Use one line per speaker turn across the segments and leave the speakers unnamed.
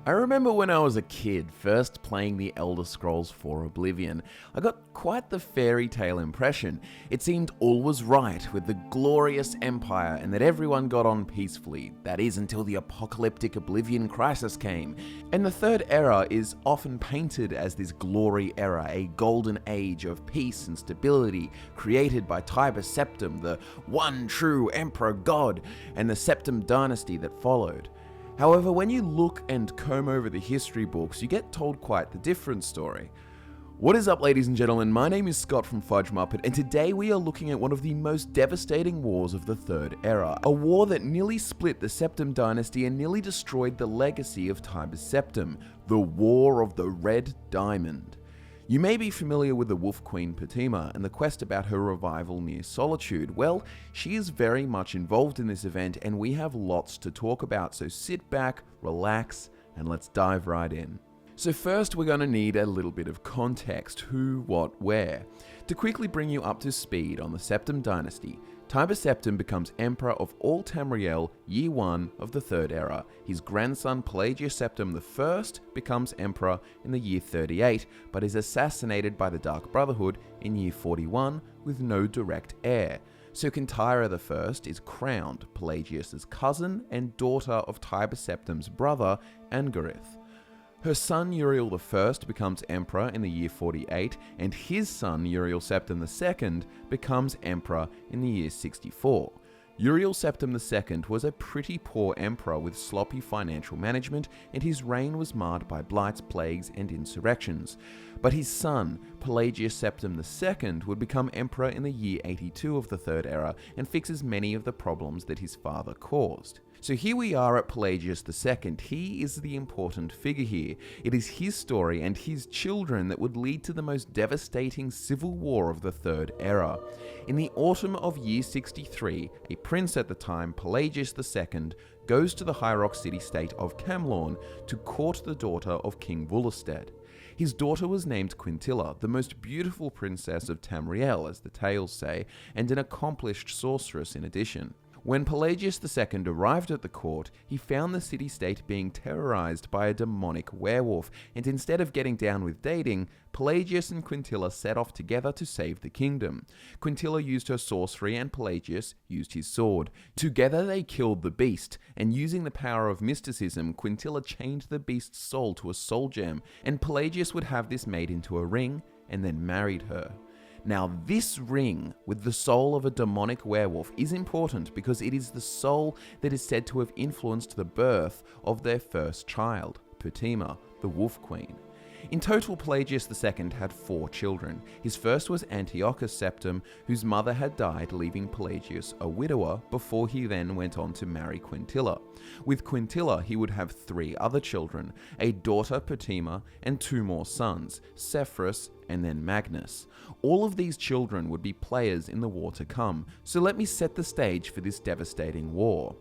I remember when I was a kid first playing the Elder Scrolls 4 Oblivion, I got quite the fairy tale impression. It seemed all was right with the glorious empire and that everyone got on peacefully. That is until the apocalyptic Oblivion crisis came. And the Third Era is often painted as this glory era, a golden age of peace and stability created by Tiber Septim, the one true emperor god, and the Septim Dynasty that followed. However, when you look and comb over the history books, you get told quite the different story. What is up, ladies and gentlemen? My name is Scott from Fudge Muppet, and today we are looking at one of the most devastating wars of the Third Era. A war that nearly split the Septim Dynasty and nearly destroyed the legacy of Tiber Septim, the War of the Red Diamond. You may be familiar with the Wolf Queen Potema and the quest about her revival near Solitude. Well, she is very much involved in this event and we have lots to talk about, so sit back, relax, and let's dive right in. So first we're going to need a little bit of context, who, what, where. To quickly bring you up to speed on the Septim Dynasty, Tiber Septim becomes Emperor of all Tamriel year 1 of the Third Era. His grandson Pelagius Septim I becomes Emperor in the year 38, but is assassinated by the Dark Brotherhood in year 41 with no direct heir. So Kintyra I is crowned, Pelagius' cousin and daughter of Tiber Septim's brother, Angarith. Her son Uriel I becomes emperor in the year 48, and his son Uriel Septim II becomes emperor in the year 64. Uriel Septim II was a pretty poor emperor with sloppy financial management, and his reign was marred by blights, plagues, and insurrections. But his son, Pelagius Septim II, would become emperor in the year 82 of the Third Era and fixes many of the problems that his father caused. So here we are at Pelagius II. He is the important figure here. It is his story and his children that would lead to the most devastating civil war of the Third Era. In the autumn of year 63, a prince at the time, Pelagius II, goes to the High Rock city-state of Camlorn to court the daughter of King Vulasted. His daughter was named Quintilla, the most beautiful princess of Tamriel, as the tales say, and an accomplished sorceress in addition. When Pelagius II arrived at the court, he found the city-state being terrorized by a demonic werewolf, and instead of getting down with dating, Pelagius and Quintilla set off together to save the kingdom. Quintilla used her sorcery and Pelagius used his sword. Together they killed the beast, and using the power of mysticism, Quintilla chained the beast's soul to a soul gem, and Pelagius would have this made into a ring, and then married her. Now, this ring with the soul of a demonic werewolf is important because it is the soul that is said to have influenced the birth of their first child, Potema, the Wolf Queen. In total, Pelagius II had 4 children. His first was Antiochus Septim, whose mother had died, leaving Pelagius a widower before he then went on to marry Quintilla. With Quintilla, he would have 3 other children, a daughter Potema and 2 more sons, Sephirus and then Magnus. All of these children would be players in the war to come, so let me set the stage for this devastating war.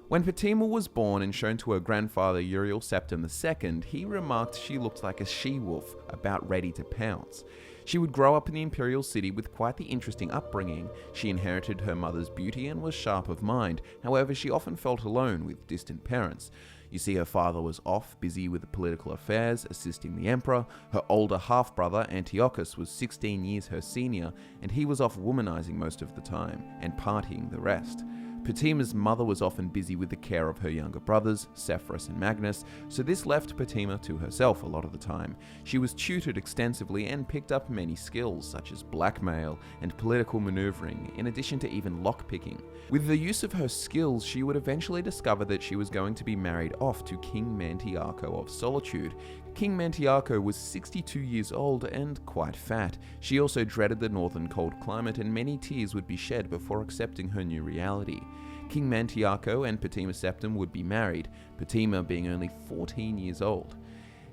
When Potema was born and shown to her grandfather Uriel Septim II, he remarked she looked like a she-wolf, about ready to pounce. She would grow up in the imperial city with quite the interesting upbringing. She inherited her mother's beauty and was sharp of mind, however she often felt alone with distant parents. You see, her father was off, busy with political affairs, assisting the emperor. Her older half-brother, Antiochus, was 16 years her senior, and he was off womanizing most of the time, and partying the rest. Potema's mother was often busy with the care of her younger brothers, Sephirus and Magnus, so this left Potema to herself a lot of the time. She was tutored extensively and picked up many skills, such as blackmail and political maneuvering, in addition to even lockpicking. With the use of her skills, she would eventually discover that she was going to be married off to King Antiochus of Solitude. King Antiochus was 62 years old and quite fat. She also dreaded the northern cold climate, and many tears would be shed before accepting her new reality. King Antiochus and Potema Septim would be married, Potema being only 14 years old.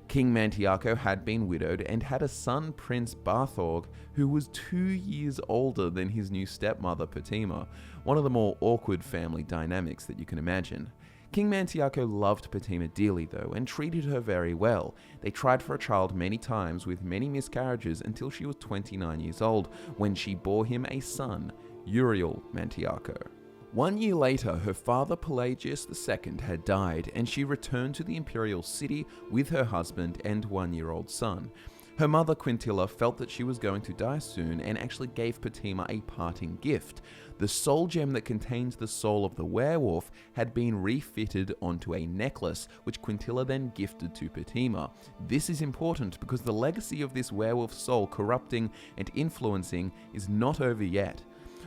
King Antiochus had been widowed and had a son, Prince Barthorg, who was 2 years older than his new stepmother Potema, one of the more awkward family dynamics that you can imagine. King Antiochus loved Potema dearly though, and treated her very well. They tried for a child many times with many miscarriages until she was 29 years old, when she bore him a son, Uriel Antiochus. 1 year later, her father Pelagius II had died, and she returned to the imperial city with her husband and 1-year-old son. Her mother Quintilla felt that she was going to die soon and actually gave Potema a parting gift. The soul gem that contains the soul of the werewolf had been refitted onto a necklace, which Quintilla then gifted to Potema. This is important because the legacy of this werewolf soul corrupting and influencing is not over yet.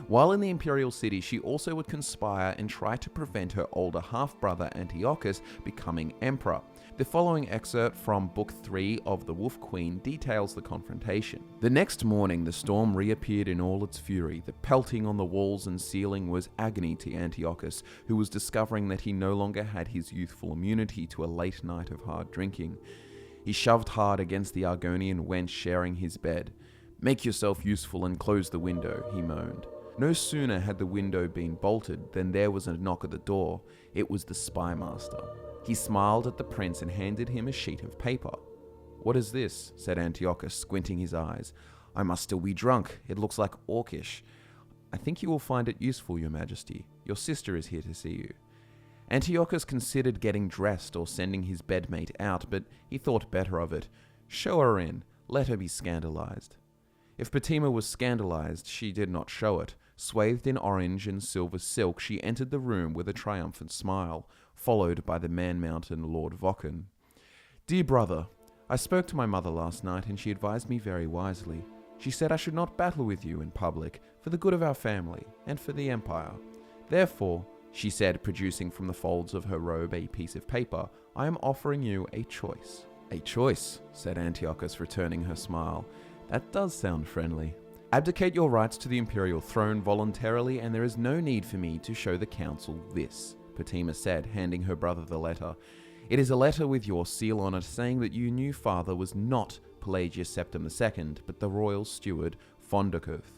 While in the imperial city, she also would conspire and try to prevent her older half-brother Antiochus becoming emperor. The following excerpt from Book 3 of The Wolf Queen details the confrontation. The next morning, the storm reappeared in all its fury. The pelting on the walls and ceiling was agony to Antiochus, who was discovering that he no longer had his youthful immunity to a late night of hard drinking. He shoved hard against the Argonian wench sharing his bed. "Make yourself useful and close the window," he moaned. No sooner had the window been bolted than there was a knock at the door. It was the spy master. He smiled at the prince and handed him a sheet of paper. "What is this?" said Antiochus, squinting his eyes. "I must still be drunk. It looks like orcish. I think you will find it useful, your majesty. Your sister is here to see you." Antiochus considered getting dressed or sending his bedmate out, but he thought better of it. Show her in. Let her be scandalized. If Potema was scandalized, she did not show it. Swathed in orange and silver silk, she entered the room with a triumphant smile, followed by the man-mountain Lord Vokken. "Dear brother, I spoke to my mother last night and she advised me very wisely. She said I should not battle with you in public for the good of our family and for the empire. Therefore," she said, producing from the folds of her robe a piece of paper, "I am offering you a choice." "A choice," said Antiochus, returning her smile. "That does sound friendly. Abdicate your rights to the imperial throne voluntarily, and there is no need for me to show the council this," Potema said, handing her brother the letter. "It is a letter with your seal on it saying that your new father was not Pelagius Septim II, but the royal steward Fondokuth.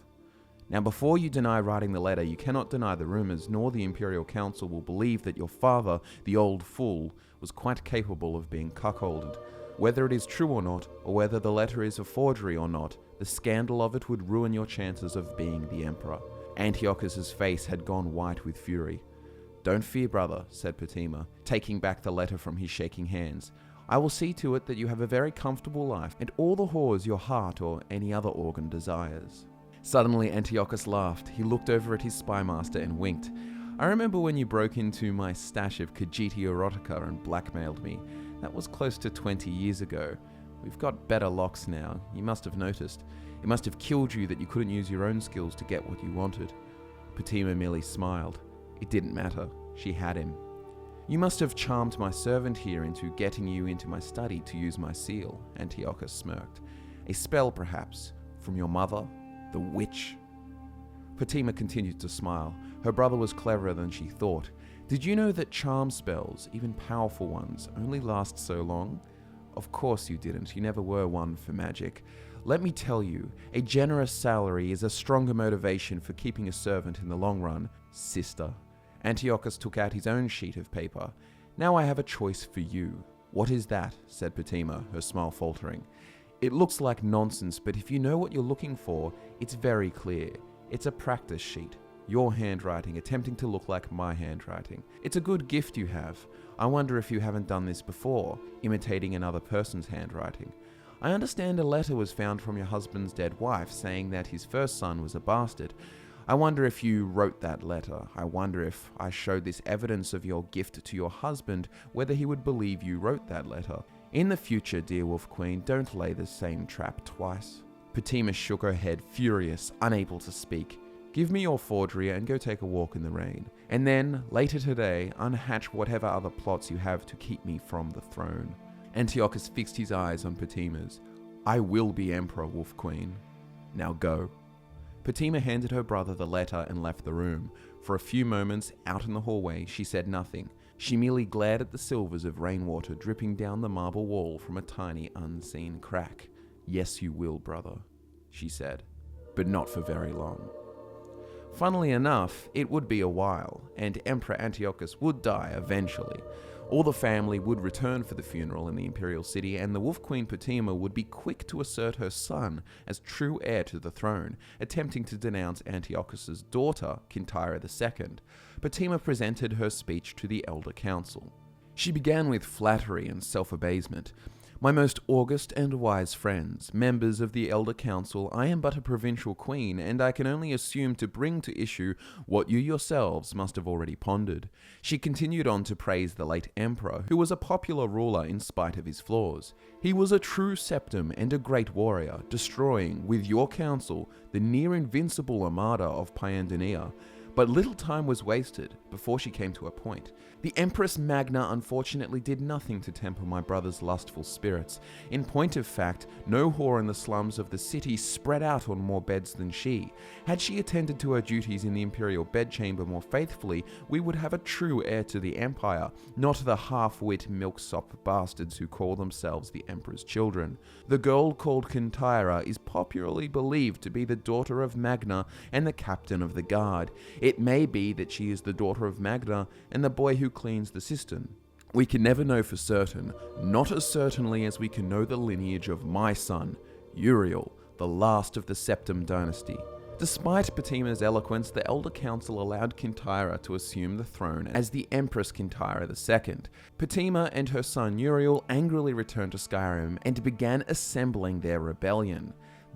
Now before you deny writing the letter, you cannot deny the rumors, nor the imperial council will believe that your father, the old fool, was quite capable of being cuckolded. Whether it is true or not, or whether the letter is a forgery or not, the scandal of it would ruin your chances of being the emperor." Antiochus's face had gone white with fury. "Don't fear, brother," said Potema, taking back the letter from his shaking hands. "I will see to it that you have a very comfortable life and all the whores your heart or any other organ desires." Suddenly Antiochus laughed. He looked over at his spy master and winked. "I remember when you broke into my stash of Khajiiti erotica and blackmailed me. That was close to 20 years ago. We've got better locks now. You must have noticed. It must have killed you that you couldn't use your own skills to get what you wanted." Potema merely smiled. It didn't matter. She had him. "You must have charmed my servant here into getting you into my study to use my seal," Antiochus smirked. "A spell, perhaps, from your mother, the witch." Potema continued to smile. Her brother was cleverer than she thought. "Did you know that charm spells, even powerful ones, only last so long?" "Of course you didn't. You never were one for magic. Let me tell you, a generous salary is a stronger motivation for keeping a servant in the long run, sister." Antiochus took out his own sheet of paper. "Now I have a choice for you." "What is that?" said Potema, her smile faltering. "It looks like nonsense, but if you know what you're looking for, it's very clear. It's a practice sheet. Your handwriting attempting to look like my handwriting. It's a good gift you have. I wonder if you haven't done this before, imitating another person's handwriting. I understand a letter was found from your husband's dead wife saying that his first son was a bastard. I wonder if you wrote that letter. I wonder if I showed this evidence of your gift to your husband, whether he would believe you wrote that letter. In the future, dear Wolf Queen, don't lay the same trap twice." Potema shook her head, furious, unable to speak. "Give me your forgery and go take a walk in the rain. And then, later today, unhatch whatever other plots you have to keep me from the throne." Antiochus fixed his eyes on Potema's. "I will be Emperor, Wolf Queen. Now go." Potema handed her brother the letter and left the room. For a few moments, out in the hallway, she said nothing. She merely glared at the silvers of rainwater dripping down the marble wall from a tiny, unseen crack. "Yes, you will, brother," she said, "but not for very long." Funnily enough, it would be a while, and Emperor Antiochus would die eventually. All the family would return for the funeral in the imperial city, and the Wolf Queen Potema would be quick to assert her son as true heir to the throne, attempting to denounce Antiochus' daughter, Kintyra II. Potema presented her speech to the Elder Council. She began with flattery and self-abasement. "My most august and wise friends, members of the Elder Council, I am but a provincial queen, and I can only assume to bring to issue what you yourselves must have already pondered." She continued on to praise the late emperor, who was a popular ruler in spite of his flaws. "He was a true septim and a great warrior, destroying, with your counsel, the near-invincible armada of Pyandonia. But little time was wasted before she came to a point. The Empress Magna unfortunately did nothing to temper my brother's lustful spirits. In point of fact, no whore in the slums of the city spread out on more beds than she. Had she attended to her duties in the imperial bedchamber more faithfully, we would have a true heir to the empire, not the half-wit milksop bastards who call themselves the Emperor's children. The girl called Kintyra is popularly believed to be the daughter of Magna and the captain of the guard. It may be that she is the daughter of Magna and the boy who cleans the cistern. We can never know for certain, not as certainly as we can know the lineage of my son, Uriel, the last of the Septim Dynasty." Despite Potema's eloquence, the Elder Council allowed Kintyra to assume the throne as the Empress Kintyra II. Potema and her son Uriel angrily returned to Skyrim and began assembling their rebellion.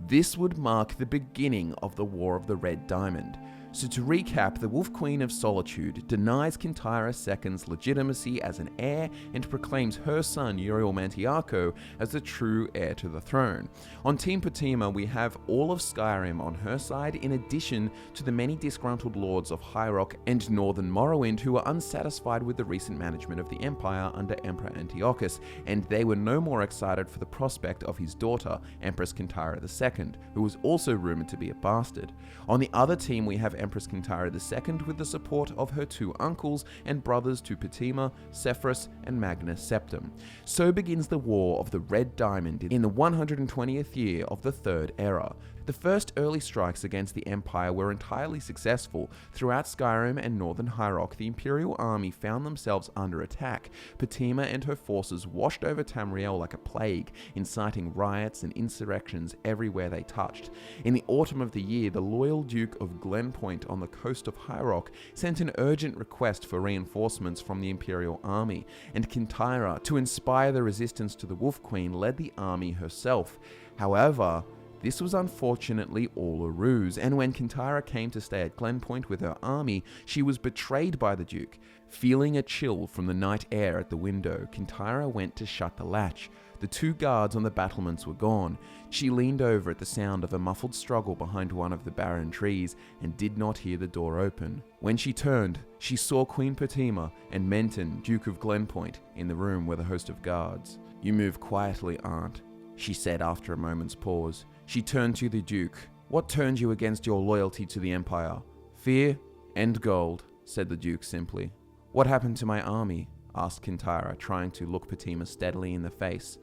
This would mark the beginning of the War of the Red Diamond. So to recap, the Wolf Queen of Solitude denies Kintyra II's legitimacy as an heir and proclaims her son Uriel Mantiarco as the true heir to the throne. On Team Potema, we have all of Skyrim on her side, in addition to the many disgruntled lords of High Rock and Northern Morrowind who were unsatisfied with the recent management of the Empire under Emperor Antiochus, and they were no more excited for the prospect of his daughter, Empress Kintyra II, who was also rumoured to be a bastard. On the other team, we have Empress Kintyra II with the support of her two uncles and brothers to Potema, Sephirus, and Magnus Septim. So begins the War of the Red Diamond in the 120th year of the Third Era. The first early strikes against the Empire were entirely successful. Throughout Skyrim and Northern High Rock, the Imperial army found themselves under attack. Potema and her forces washed over Tamriel like a plague, inciting riots and insurrections everywhere they touched. In the autumn of the year, the loyal Duke of Glenpoint on the coast of High Rock sent an urgent request for reinforcements from the Imperial army, and Kintyra, to inspire the resistance to the Wolf Queen, led the army herself. However, this was unfortunately all a ruse, and when Kintyra came to stay at Glenpoint with her army, she was betrayed by the Duke. Feeling a chill from the night air at the window, Kintyra went to shut the latch. The two guards on the battlements were gone. She leaned over at the sound of a muffled struggle behind one of the barren trees and did not hear the door open. When she turned, she saw Queen Potema and Menton, Duke of Glenpoint, in the room with a host of guards. "You move quietly, aunt," she said after a moment's pause. She turned to the Duke. "What turned you against your loyalty to the Empire?" "Fear and gold," said the Duke simply. "What happened to my army?" asked Kintyra, trying to look Potema steadily in the face.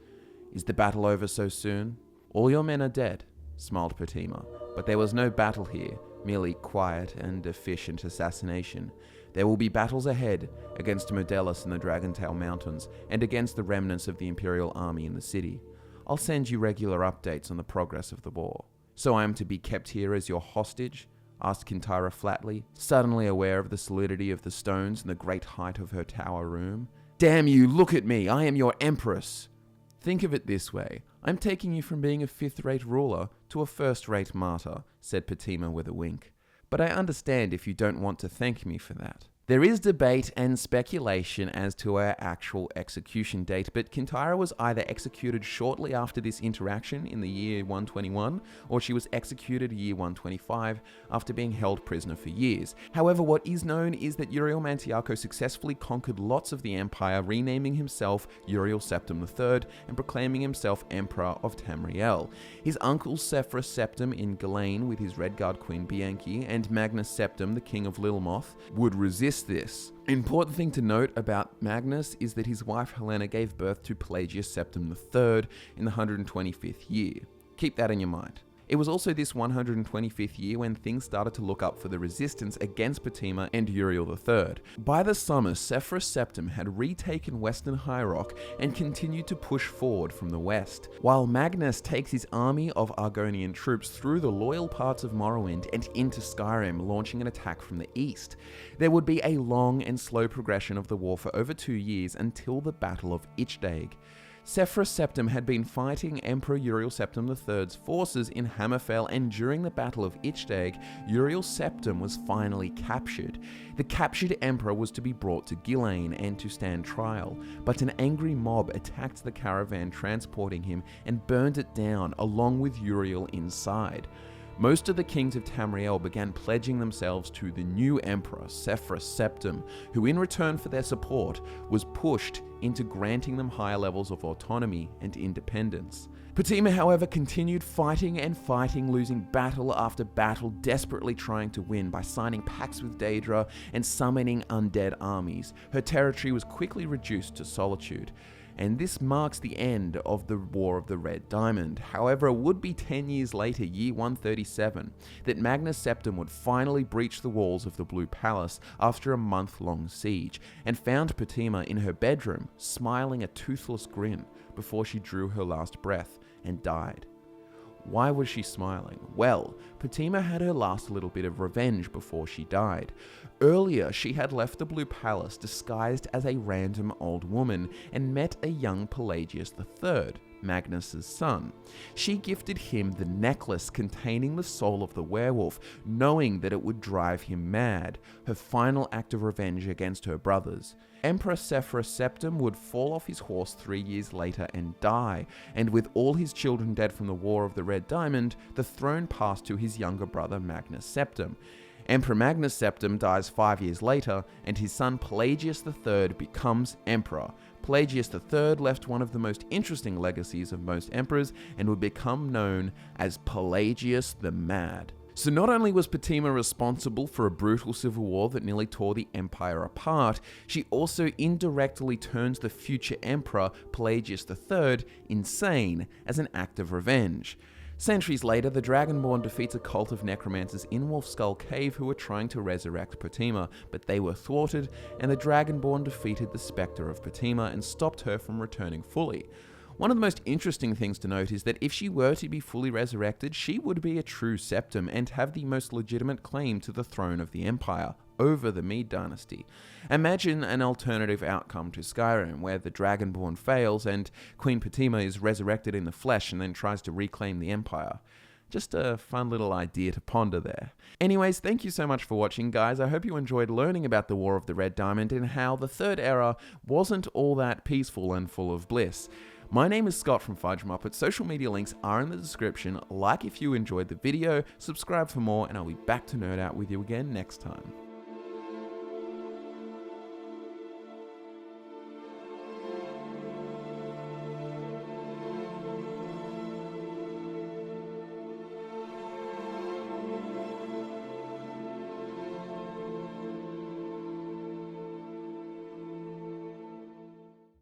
"Is the battle over so soon?" "All your men are dead," smiled Potema, "but there was no battle here, merely quiet and efficient assassination. There will be battles ahead, against Modellus in the Dragontail Mountains, and against the remnants of the Imperial army in the city. I'll send you regular updates on the progress of the war." "So I am to be kept here as your hostage?" asked Kintyra flatly, suddenly aware of the solidity of the stones and the great height of her tower room. "Damn you, look at me! I am your empress!" "Think of it this way. I'm taking you from being a fifth-rate ruler to a first-rate martyr," said Potema with a wink. "But I understand if you don't want to thank me for that." There is debate and speculation as to her actual execution date, but Kintyra was either executed shortly after this interaction in the year 121, or she was executed year 125 after being held prisoner for years. However, what is known is that Uriel Mantiarco successfully conquered lots of the Empire, renaming himself Uriel Septim III and proclaiming himself Emperor of Tamriel. His uncle Sephirus Septim in Ghislaine with his Redguard Queen Bianchi and Magnus Septim, the King of Lilmoth, would resist this. Important thing to note about Magnus is that his wife Helena gave birth to Pelagius Septim III in the 125th year. Keep that in your mind. It was also this 125th year when things started to look up for the resistance against Potema and Uriel III. By the summer, Sepphoris Septim had retaken Western High Rock and continued to push forward from the west, while Magnus takes his army of Argonian troops through the loyal parts of Morrowind and into Skyrim, launching an attack from the east. There would be a long and slow progression of the war for over 2 years until the Battle of Ichdeg. Sepphoris Septim had been fighting Emperor Uriel Septim III's forces in Hammerfell, and during the Battle of Ichdeg, Uriel Septim was finally captured. The captured emperor was to be brought to Ghislaine and to stand trial, but an angry mob attacked the caravan transporting him and burned it down along with Uriel inside. Most of the kings of Tamriel began pledging themselves to the new emperor, Sepphoris Septim, who in return for their support was pushed into granting them higher levels of autonomy and independence. Potema, however, continued fighting and fighting, losing battle after battle, desperately trying to win by signing pacts with Daedra and summoning undead armies. Her territory was quickly reduced to solitude, and this marks the end of the War of the Red Diamond. However, it would be 10 years later, year 137, that Magnus Septim would finally breach the walls of the Blue Palace after a month-long siege, and found Potema in her bedroom, smiling a toothless grin before she drew her last breath and died. Why was she smiling? Well, Potema had her last little bit of revenge before she died. Earlier, she had left the Blue Palace disguised as a random old woman and met a young Pelagius III, Magnus's son. She gifted him the necklace containing the soul of the werewolf, knowing that it would drive him mad, her final act of revenge against her brothers. Emperor Sepphoris Septim would fall off his horse 3 years later and die, and with all his children dead from the War of the Red Diamond, the throne passed to his younger brother Magnus Septim. Emperor Magnus Septim dies 5 years later, and his son Pelagius III becomes emperor. Pelagius III left one of the most interesting legacies of most emperors and would become known as Pelagius the Mad. So not only was Potema responsible for a brutal civil war that nearly tore the empire apart, she also indirectly turns the future emperor, Pelagius III, insane as an act of revenge. Centuries later, the Dragonborn defeats a cult of necromancers in Wolfskull Cave who were trying to resurrect Potema, but they were thwarted, and the Dragonborn defeated the Spectre of Potema and stopped her from returning fully. One of the most interesting things to note is that if she were to be fully resurrected, she would be a true Septim and have the most legitimate claim to the throne of the Empire over the Mede Dynasty. Imagine an alternative outcome to Skyrim, where the Dragonborn fails and Queen Potema is resurrected in the flesh and then tries to reclaim the Empire. Just a fun little idea to ponder there. Anyways, thank you so much for watching, guys. I hope you enjoyed learning about the War of the Red Diamond and how the Third Era wasn't all that peaceful and full of bliss. My name is Scott from Fudge Muppet. Social media links are in the description. Like if you enjoyed the video, subscribe for more, and I'll be back to nerd out with you again next time.